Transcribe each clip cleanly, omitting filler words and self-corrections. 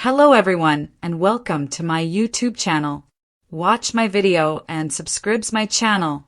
Hello everyone and welcome to my YouTube channel. Watch my video and subscribe my channel.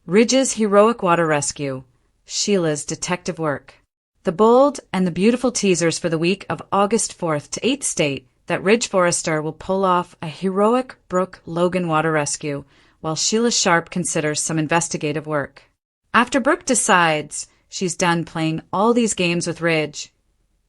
Ridge's heroic water rescue, Sheila's detective work. The bold and the beautiful teasers for the week of August 4th to 8th state that Ridge Forrester will pull off a heroic Brooke Logan water rescue while Sheila Sharp considers some investigative work. After Brooke decides she's done playing all these games with Ridge,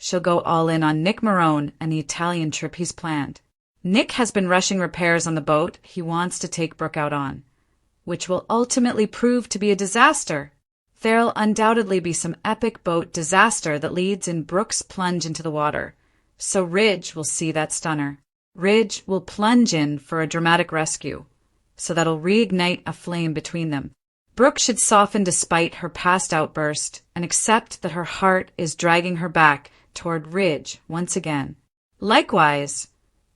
she'll go all in on Nick Marone and the Italian trip he's planned. Nick has been rushing repairs on the boat he wants to take Brooke out on, which will ultimately prove to be a disaster. There'll undoubtedly be some epic boat disaster that leads in Brooke's plunge into the water, so Ridge will see that stunner. Ridge will plunge in for a dramatic rescue, so that'll reignite a flame between them. Brooke should soften despite her past outburst and accept that her heart is dragging her back toward Ridge once again. Likewise,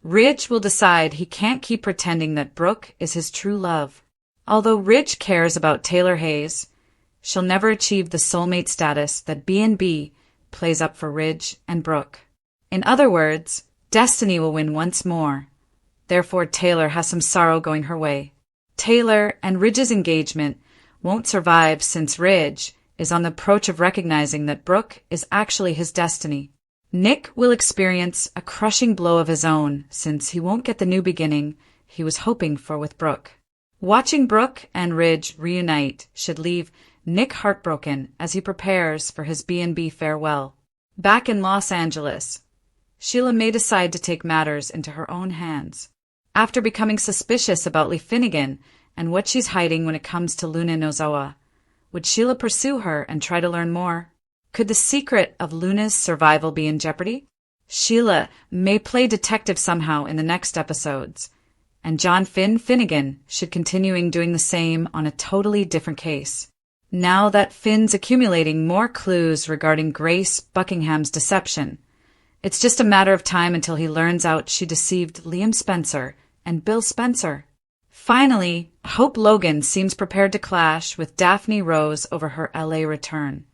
Ridge will decide he can't keep pretending that Brooke is his true love. Although Ridge cares about Taylor Hayes, she'll never achieve the soulmate status that B&B plays up for Ridge and Brooke. In other words, destiny will win once more. Therefore, Taylor has some sorrow going her way. Taylor and Ridge's engagement won't survive since Ridge is on the approach of recognizing that Brooke is actually his destiny. Nick will experience a crushing blow of his own since he won't get the new beginning he was hoping for with Brooke. Watching Brooke and Ridge reunite should leave Nick heartbroken as he prepares for his B&B farewell. Back in Los Angeles, Sheila may decide to take matters into her own hands. After becoming suspicious about Lee Finnegan and what she's hiding when it comes to Luna Nozawa, would Sheila pursue her and try to learn more? Could the secret of Luna's survival be in jeopardy? Sheila may play detective somehow in the next episodes, and John Finnegan should continue doing the same on a totally different case. Now that Finn's accumulating more clues regarding Grace Buckingham's deception, it's just a matter of time until he learns out she deceived Liam Spencer and Bill Spencer. Finally, Hope Logan seems prepared to clash with Daphne Rose over her LA return.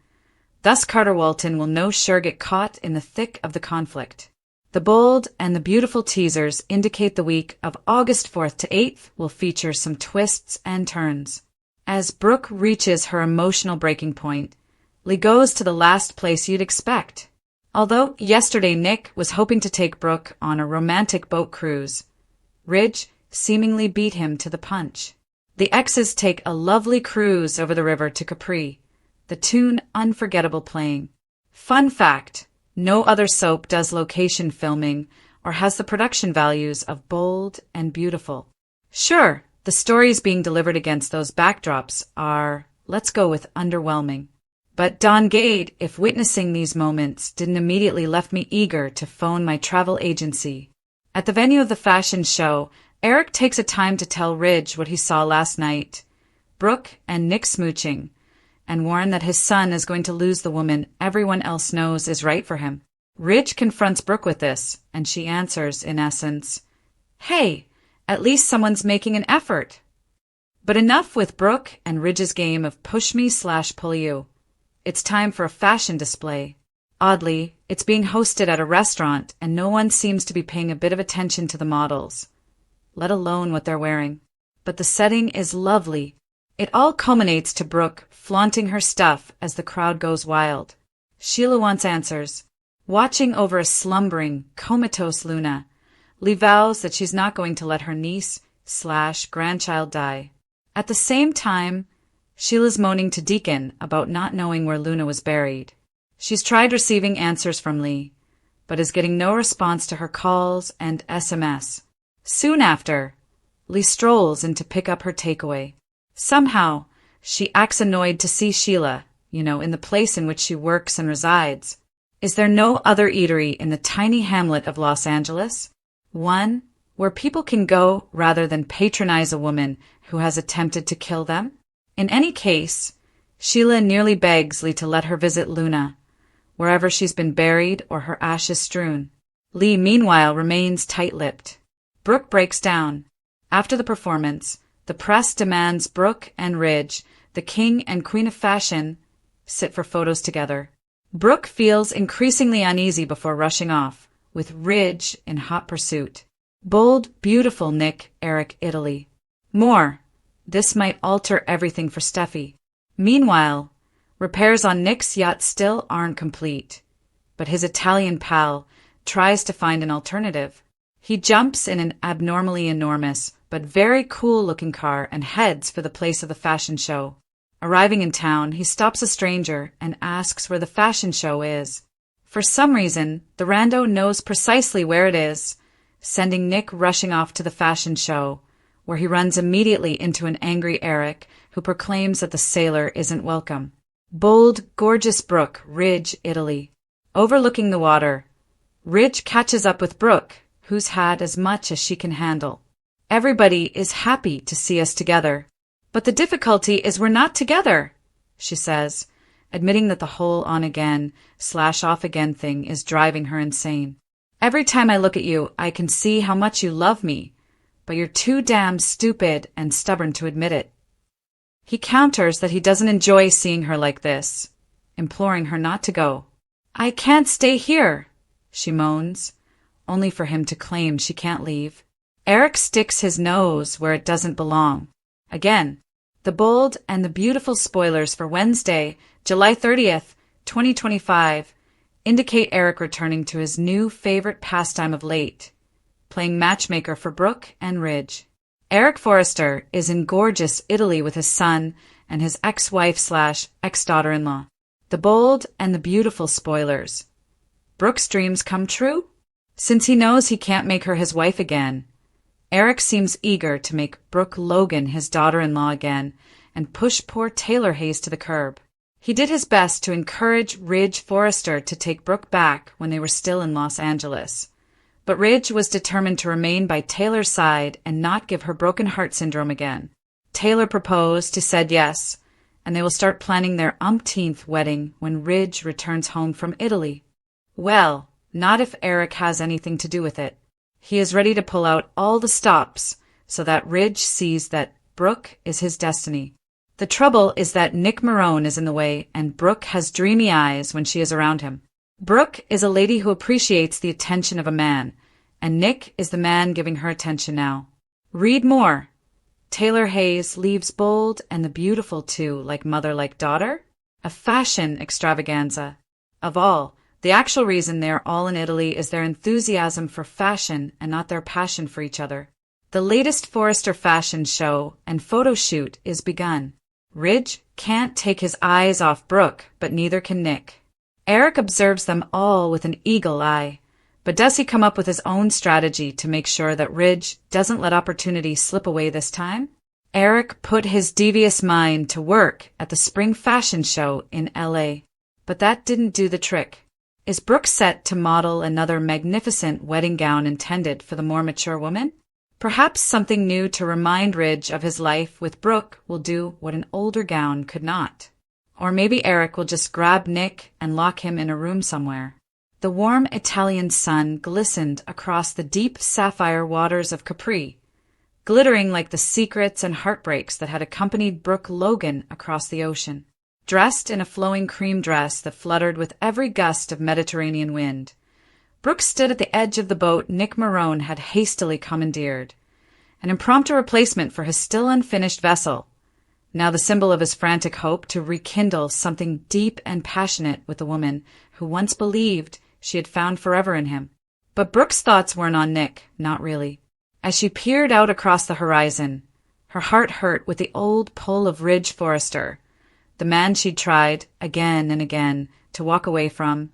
Thus Carter Walton will no sure get caught in the thick of the conflict. The bold and the beautiful teasers indicate the week of August 4th to 8th will feature some twists and turns. As Brooke reaches her emotional breaking point, Lee goes to the last place you'd expect. Although yesterday Nick was hoping to take Brooke on a romantic boat cruise, Ridge seemingly beat him to the punch. The exes take a lovely cruise over the river to Capri, the tune unforgettable playing. Fun fact, no other soap does location filming or has the production values of Bold and Beautiful. Sure, the stories being delivered against those backdrops are, let's go with underwhelming. But Don Gade, if witnessing these moments didn't immediately left me eager to phone my travel agency. At the venue of the fashion show, Eric takes a time to tell Ridge what he saw last night, Brooke and Nick smooching, and warn that his son is going to lose the woman everyone else knows is right for him. Ridge confronts Brooke with this, and she answers, in essence, "Hey, at least someone's making an effort." But enough with Brooke and Ridge's game of push me / pull you. It's time for a fashion display. Oddly, it's being hosted at a restaurant, and no one seems to be paying a bit of attention to the models, let alone what they're wearing. But the setting is lovely. It all culminates to Brooke flaunting her stuff as the crowd goes wild. Sheila wants answers. Watching over a slumbering, comatose Luna, Lee vows that she's not going to let her niece / grandchild die. At the same time, Sheila's moaning to Deacon about not knowing where Luna was buried. She's tried receiving answers from Lee, but is getting no response to her calls and SMS. Soon after, Lee strolls in to pick up her takeaway. Somehow, she acts annoyed to see Sheila, in the place in which she works and resides. Is there no other eatery in the tiny hamlet of Los Angeles? One where people can go rather than patronize a woman who has attempted to kill them? In any case, Sheila nearly begs Lee to let her visit Luna, wherever she's been buried or her ashes strewn. Lee, meanwhile, remains tight-lipped. Brooke breaks down. After the performance, the press demands Brooke and Ridge, the king and queen of fashion, sit for photos together. Brooke feels increasingly uneasy before rushing off, with Ridge in hot pursuit. Bold, beautiful Nick, Eric, Italy. More. This might alter everything for Steffi. Meanwhile, repairs on Nick's yacht still aren't complete, but his Italian pal tries to find an alternative. He jumps in an abnormally enormous but very cool-looking car and heads for the place of the fashion show. Arriving in town, he stops a stranger and asks where the fashion show is. For some reason, the rando knows precisely where it is, sending Nick rushing off to the fashion show, where he runs immediately into an angry Eric who proclaims that the sailor isn't welcome. Bold, gorgeous Brooke, Ridge, Italy. Overlooking the water, Ridge catches up with Brooke, who's had as much as she can handle. Everybody is happy to see us together. But the difficulty is we're not together, she says, admitting that the whole on-again/off-again thing is driving her insane. Every time I look at you, I can see how much you love me, but you're too damn stupid and stubborn to admit it. He counters that he doesn't enjoy seeing her like this, imploring her not to go. I can't stay here, she moans, only for him to claim she can't leave. Eric sticks his nose where it doesn't belong. Again, the bold and the beautiful spoilers for Wednesday, July 30th, 2025, indicate Eric returning to his new favorite pastime of late, playing matchmaker for Brooke and Ridge. Eric Forrester is in gorgeous Italy with his son and his ex-wife/ex-daughter-in-law. The bold and the beautiful spoilers. Brooke's dreams come true? Since he knows he can't make her his wife again, Eric seems eager to make Brooke Logan his daughter-in-law again and push poor Taylor Hayes to the curb. He did his best to encourage Ridge Forrester to take Brooke back when they were still in Los Angeles. But Ridge was determined to remain by Taylor's side and not give her broken heart syndrome again. Taylor proposed, he said yes, and they will start planning their umpteenth wedding when Ridge returns home from Italy. Well, not if Eric has anything to do with it. He is ready to pull out all the stops so that Ridge sees that Brooke is his destiny. The trouble is that Nick Marone is in the way and Brooke has dreamy eyes when she is around him. Brooke is a lady who appreciates the attention of a man, and Nick is the man giving her attention now. Read more. Taylor Hayes leaves bold and the beautiful too, like mother like daughter? A fashion extravaganza. Of all, the actual reason they are all in Italy is their enthusiasm for fashion and not their passion for each other. The latest Forrester fashion show and photo shoot is begun. Ridge can't take his eyes off Brooke, but neither can Nick. Eric observes them all with an eagle eye, but does he come up with his own strategy to make sure that Ridge doesn't let opportunity slip away this time? Eric put his devious mind to work at the spring fashion show in LA, but that didn't do the trick. Is Brooke set to model another magnificent wedding gown intended for the more mature woman? Perhaps something new to remind Ridge of his life with Brooke will do what an older gown could not. Or maybe Eric will just grab Nick and lock him in a room somewhere. The warm Italian sun glistened across the deep sapphire waters of Capri, glittering like the secrets and heartbreaks that had accompanied Brooke Logan across the ocean. Dressed in a flowing cream dress that fluttered with every gust of Mediterranean wind, Brooke stood at the edge of the boat Nick Marone had hastily commandeered, an impromptu replacement for his still unfinished vessel, now the symbol of his frantic hope to rekindle something deep and passionate with the woman who once believed she had found forever in him. But Brooke's thoughts weren't on Nick, not really. As she peered out across the horizon, her heart hurt with the old pull of Ridge Forrester, the man she'd tried, again and again, to walk away from,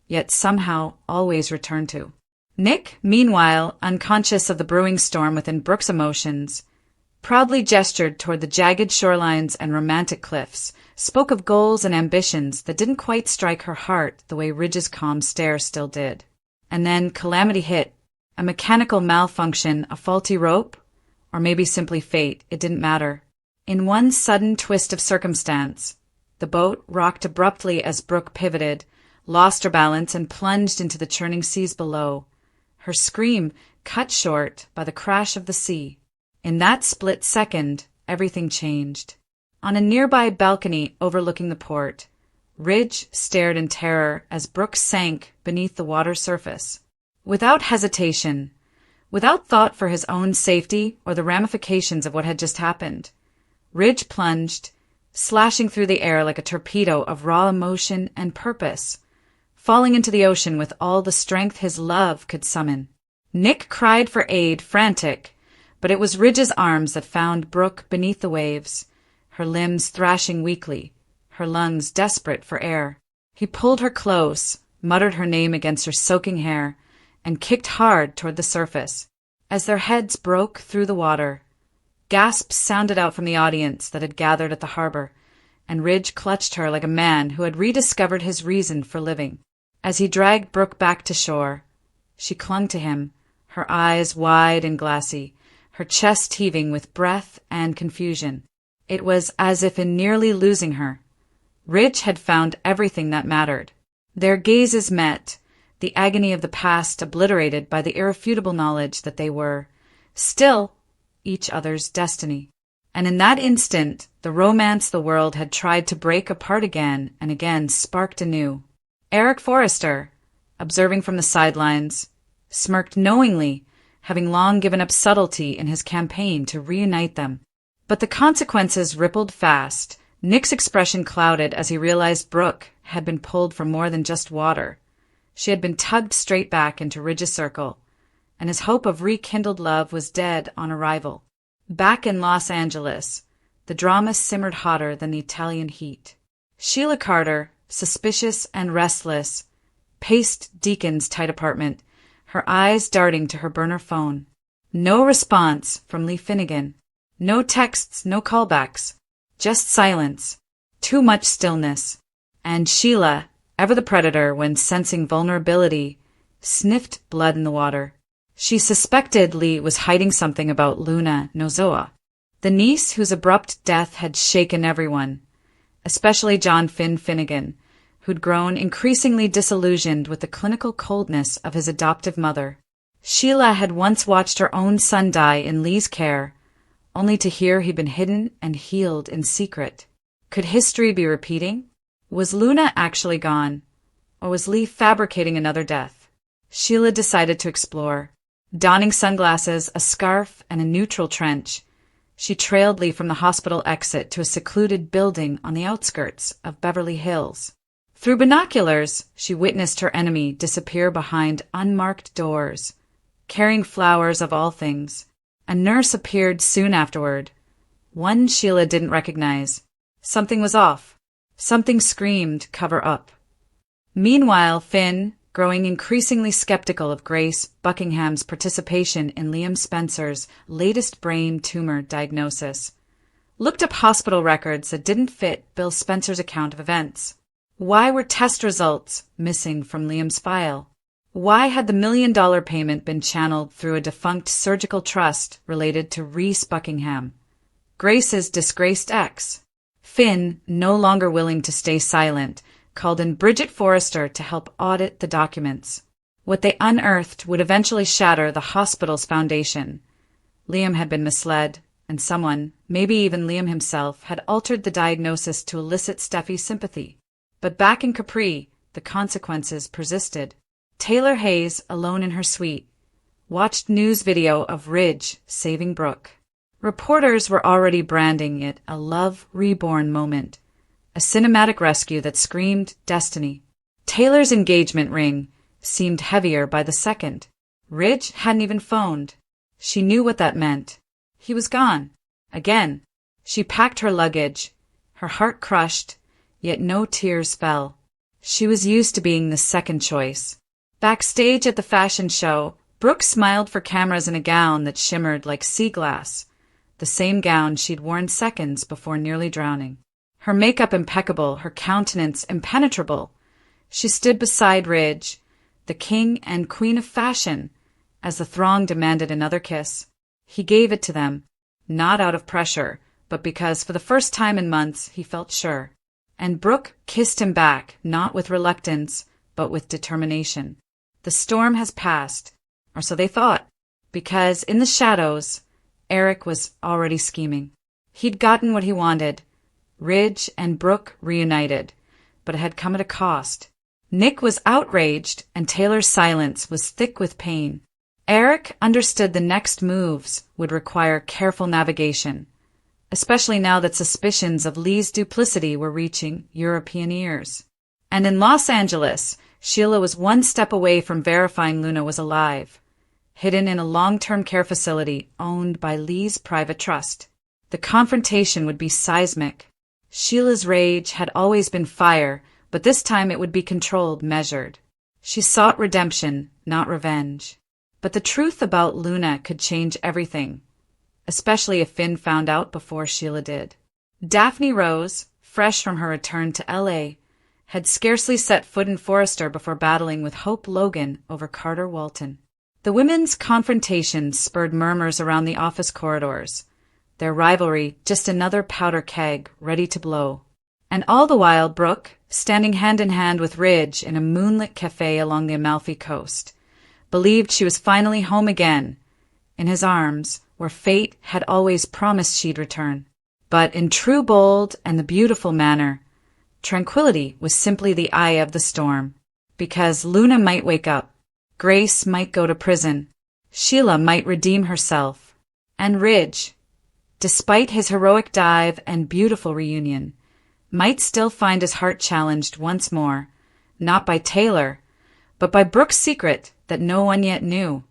yet somehow always returned to. Nick, meanwhile, unconscious of the brewing storm within Brooke's emotions, proudly gestured toward the jagged shorelines and romantic cliffs, spoke of goals and ambitions that didn't quite strike her heart the way Ridge's calm stare still did. And then calamity hit. A mechanical malfunction, a faulty rope, or maybe simply fate, it didn't matter. In one sudden twist of circumstance, the boat rocked abruptly as Brooke pivoted, lost her balance, and plunged into the churning seas below, her scream cut short by the crash of the sea. In that split second, everything changed. On a nearby balcony overlooking the port, Ridge stared in terror as Brooke sank beneath the water's surface. Without hesitation, without thought for his own safety or the ramifications of what had just happened, Ridge plunged, slashing through the air like a torpedo of raw emotion and purpose, falling into the ocean with all the strength his love could summon. Nick cried for aid, frantic, but it was Ridge's arms that found Brooke beneath the waves, her limbs thrashing weakly, her lungs desperate for air. He pulled her close, muttered her name against her soaking hair, and kicked hard toward the surface. As their heads broke through the water, gasps sounded out from the audience that had gathered at the harbor, and Ridge clutched her like a man who had rediscovered his reason for living. As he dragged Brooke back to shore, she clung to him, her eyes wide and glassy, her chest heaving with breath and confusion. It was as if in nearly losing her, Ridge had found everything that mattered. Their gazes met, the agony of the past obliterated by the irrefutable knowledge that they were, still, each other's destiny. And in that instant, the romance the world had tried to break apart again and again sparked anew. Eric Forrester, observing from the sidelines, smirked knowingly, having long given up subtlety in his campaign to reunite them. But the consequences rippled fast. Nick's expression clouded as he realized Brooke had been pulled from more than just water. She had been tugged straight back into Ridge's circle, and his hope of rekindled love was dead on arrival. Back in Los Angeles, the drama simmered hotter than the Italian heat. Sheila Carter, suspicious and restless, paced Deacon's tight apartment, her eyes darting to her burner phone. No response from Lee Finnegan. No texts, no callbacks. Just silence. Too much stillness. And Sheila, ever the predator when sensing vulnerability, sniffed blood in the water. She suspected Lee was hiding something about Luna Nozoa, the niece whose abrupt death had shaken everyone, especially John Finnegan, who'd grown increasingly disillusioned with the clinical coldness of his adoptive mother. Sheila had once watched her own son die in Lee's care, only to hear he'd been hidden and healed in secret. Could history be repeating? Was Luna actually gone, or was Lee fabricating another death? Sheila decided to explore. Donning sunglasses, a scarf, and a neutral trench, she trailed Lee from the hospital exit to a secluded building on the outskirts of Beverly Hills. Through binoculars, she witnessed her enemy disappear behind unmarked doors, carrying flowers of all things. A nurse appeared soon afterward, one Sheila didn't recognize. Something was off. Something screamed, cover up. Meanwhile, Finn, growing increasingly skeptical of Grace Buckingham's participation in Liam Spencer's latest brain tumor diagnosis, looked up hospital records that didn't fit Bill Spencer's account of events. Why were test results missing from Liam's file? Why had the $1 million payment been channeled through a defunct surgical trust related to Reese Buckingham, Grace's disgraced ex? Finn, no longer willing to stay silent, called in Bridget Forrester to help audit the documents. What they unearthed would eventually shatter the hospital's foundation. Liam had been misled, and someone, maybe even Liam himself, had altered the diagnosis to elicit Steffi's sympathy. But back in Capri, the consequences persisted. Taylor Hayes, alone in her suite, watched news video of Ridge saving Brooke. Reporters were already branding it a love reborn moment, a cinematic rescue that screamed destiny. Taylor's engagement ring seemed heavier by the second. Ridge hadn't even phoned. She knew what that meant. He was gone. Again. She packed her luggage, her heart crushed, yet no tears fell. She was used to being the second choice. Backstage at the fashion show, Brooke smiled for cameras in a gown that shimmered like sea glass, the same gown she'd worn seconds before nearly drowning. Her makeup impeccable, her countenance impenetrable. She stood beside Ridge, the king and queen of fashion, as the throng demanded another kiss. He gave it to them, not out of pressure, but because for the first time in months he felt sure. And Brooke kissed him back, not with reluctance, but with determination. The storm has passed, or so they thought, because in the shadows, Eric was already scheming. He'd gotten what he wanted. Ridge and Brooke reunited, but it had come at a cost. Nick was outraged, and Taylor's silence was thick with pain. Eric understood the next moves would require careful navigation, especially now that suspicions of Lee's duplicity were reaching European ears. And in Los Angeles, Sheila was one step away from verifying Luna was alive, hidden in a long-term care facility owned by Lee's private trust. The confrontation would be seismic. Sheila's rage had always been fire, but this time it would be controlled, measured. She sought redemption, not revenge. But the truth about Luna could change everything, especially if Finn found out before Sheila did. Daphne Rose, fresh from her return to L.A., had scarcely set foot in Forrester before battling with Hope Logan over Carter Walton. The women's confrontation spurred murmurs around the office corridors, their rivalry just another powder keg ready to blow. And all the while Brooke, standing hand in hand with Ridge in a moonlit cafe along the Amalfi Coast, believed she was finally home again, in his arms, where fate had always promised she'd return. But in true bold and the beautiful manner, tranquility was simply the eye of the storm, because Luna might wake up, Grace might go to prison, Sheila might redeem herself, and Ridge, despite his heroic dive and beautiful reunion, might still find his heart challenged once more, not by Taylor, but by Brooke's secret that no one yet knew.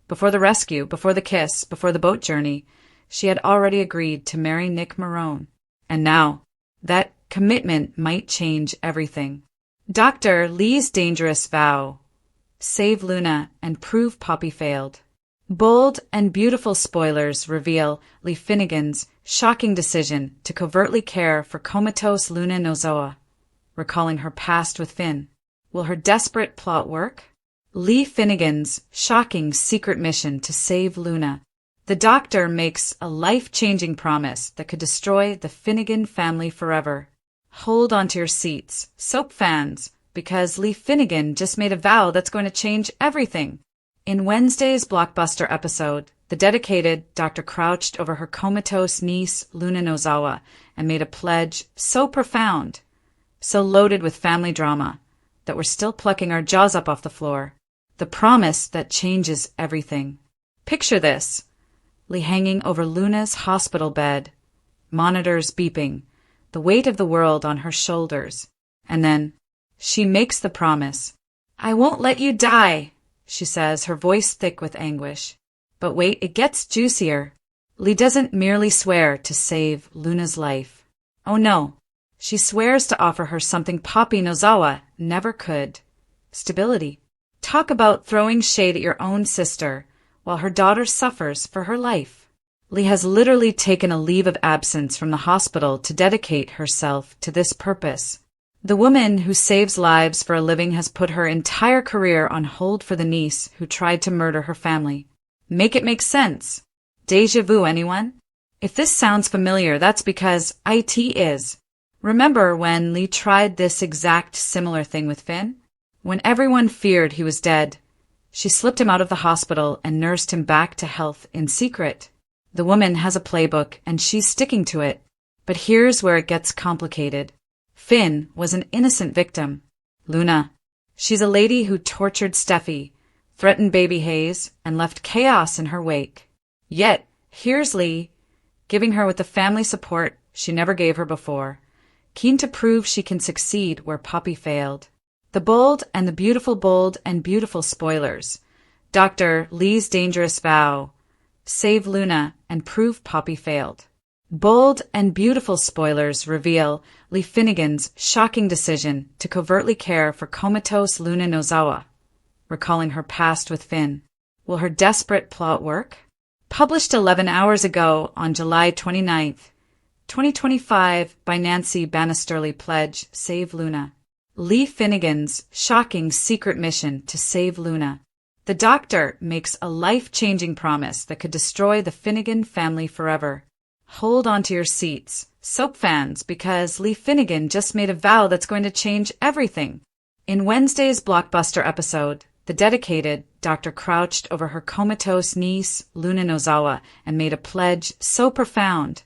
Before the rescue, before the kiss, before the boat journey, she had already agreed to marry Nick Marone. And now, that commitment might change everything. Dr. Lee's dangerous vow. Save Luna and prove Poppy failed. Bold and beautiful spoilers reveal Lee Finnegan's shocking decision to covertly care for comatose Luna Nozoa, recalling her past with Finn. Will her desperate plot work? Lee Finnegan's shocking secret mission to save Luna. The doctor makes a life-changing promise that could destroy the Finnegan family forever. Hold onto your seats, soap fans, because Lee Finnegan just made a vow that's going to change everything. In Wednesday's blockbuster episode, the dedicated doctor crouched over her comatose niece, Luna Nozawa, and made a pledge so profound, so loaded with family drama, that we're still plucking our jaws up off the floor. The promise that changes everything. Picture this. Lee hanging over Luna's hospital bed, monitors beeping, the weight of the world on her shoulders. And then, she makes the promise. I won't let you die, she says, her voice thick with anguish. But wait, it gets juicier. Lee doesn't merely swear to save Luna's life. Oh no, she swears to offer her something Poppy Nozawa never could. Stability. Talk about throwing shade at your own sister while her daughter suffers for her life. Lee has literally taken a leave of absence from the hospital to dedicate herself to this purpose. The woman who saves lives for a living has put her entire career on hold for the niece who tried to murder her family. Make it make sense. Deja vu, anyone? If this sounds familiar, that's because IT is. Remember when Lee tried this exact similar thing with Finn? When everyone feared he was dead, she slipped him out of the hospital and nursed him back to health in secret. The woman has a playbook and she's sticking to it. But here's where it gets complicated. Finn was an innocent victim. Luna. She's a lady who tortured Steffi, threatened baby Hayes, and left chaos in her wake. Yet, here's Lee, giving her with the family support she never gave her before, keen to prove she can succeed where Poppy failed. The bold and beautiful spoilers. Dr. Lee's dangerous vow. Save Luna and prove Poppy failed. Bold and beautiful spoilers reveal Lee Finnegan's shocking decision to covertly care for comatose Luna Nozawa, recalling her past with Finn. Will her desperate plot work? Published 11 hours ago on July 29th, 2025 by Nancy Bannisterly. Pledge, Save Luna. Lee Finnegan's shocking secret mission to save Luna. The doctor makes a life-changing promise that could destroy the Finnegan family forever. Hold onto your seats, soap fans, because Lee Finnegan just made a vow that's going to change everything. In Wednesday's blockbuster episode, the dedicated doctor crouched over her comatose niece, Luna Nozawa, and made a pledge so profound,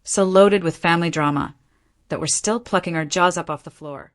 so loaded with family drama, that we're still plucking our jaws up off the floor.